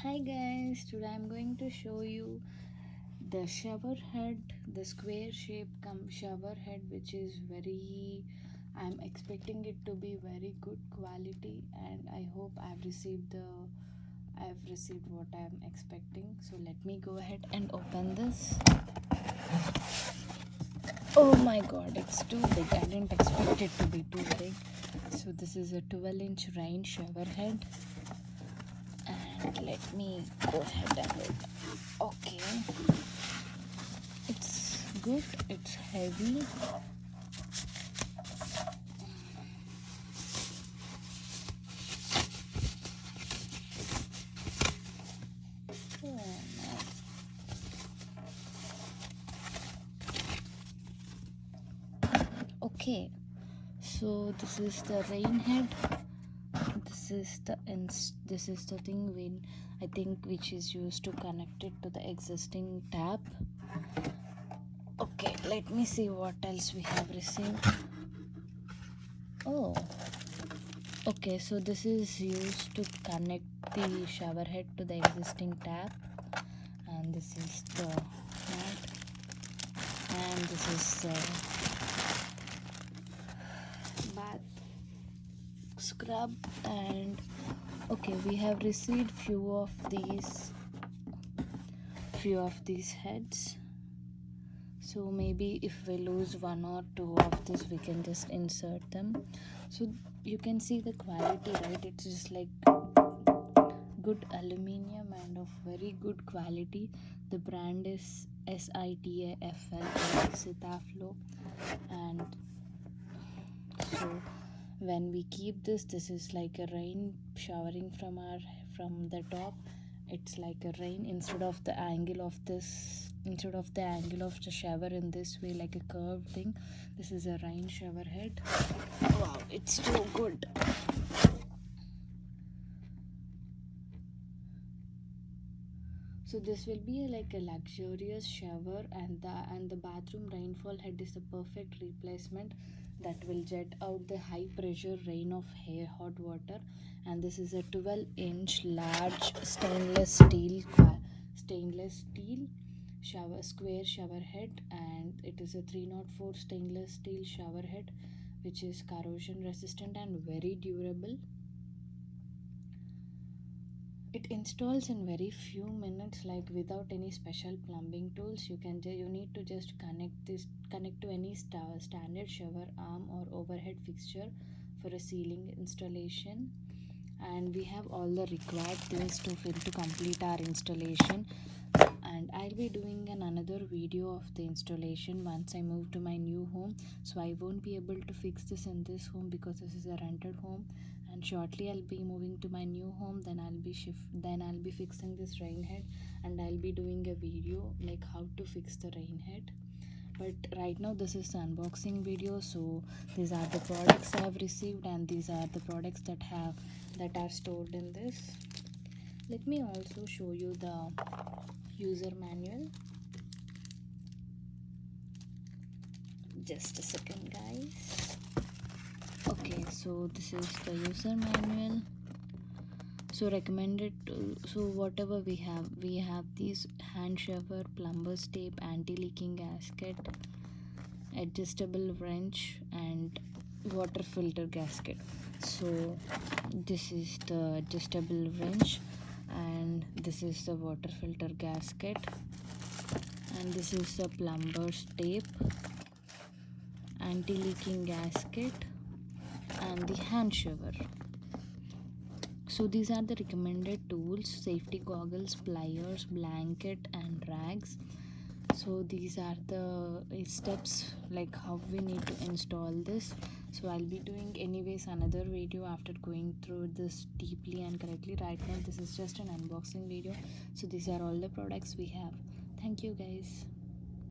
Hi guys, today I'm going to show you the shower head, the square shape shower head, which is I'm expecting it to be very good quality, and I hope I've received what I'm expecting. So let me go ahead and open this. Oh my god, it's too big. I didn't expect it to be too big. So this is a 12-inch rain shower head. And let me go ahead and open. Okay, it's good, it's heavy. Oh, nice. Okay, so this is the rain head. This is the thing when I think which is used to connect it to the existing tap. Okay, let me see what else we have received. Oh, okay, so this is used to connect the shower head to the existing tap, and this is the mat, and this is the bath scrub. And okay, we have received few of these heads, so maybe if we lose one or two of this, we can just insert them. So you can see the quality, right? It's just like good aluminium and of very good quality. The brand is SITAFL, Citaflo. And so when we keep this is like a rain showering from the top. It's like a rain instead of the angle of the shower in this way, like a curved thing. This is a rain shower head. Wow, it's too good. So this will be like a luxurious shower, and the bathroom rainfall head is a perfect replacement that will jet out the high pressure rain of hot water. And this is a 12-inch large stainless steel square shower head, and it is a 304 stainless steel shower head, which is corrosion resistant and very durable. It installs in very few minutes, like without any special plumbing tools. You need to just connect to any standard shower arm or overhead fixture for a ceiling installation. And we have all the required things to complete our installation. And I'll be doing another video of the installation once I move to my new home. So I won't be able to fix this in this home because this is a rented home, and shortly I'll be moving to my new home. Then I'll be fixing this rain head, and I'll be doing a video like how to fix the rain head. But right now this is the unboxing video. So these are the products I have received, and these are the products that are stored in this. Let me also show you the user manual. Just a second, guys. Okay, so this is the user manual. So recommended so whatever we have these hand shower, plumber's tape, anti-leaking gasket, adjustable wrench, and water filter gasket. So this is the adjustable wrench, and this is the water filter gasket, and this is the plumber's tape, anti-leaking gasket, and the hand shower. So these are the recommended tools: safety goggles, pliers, blanket, and rags. So these are the steps like how we need to install this. So I'll be doing anyways another video after going through this deeply and correctly. Right now this is just an unboxing video. So these are all the products we have. Thank you, guys.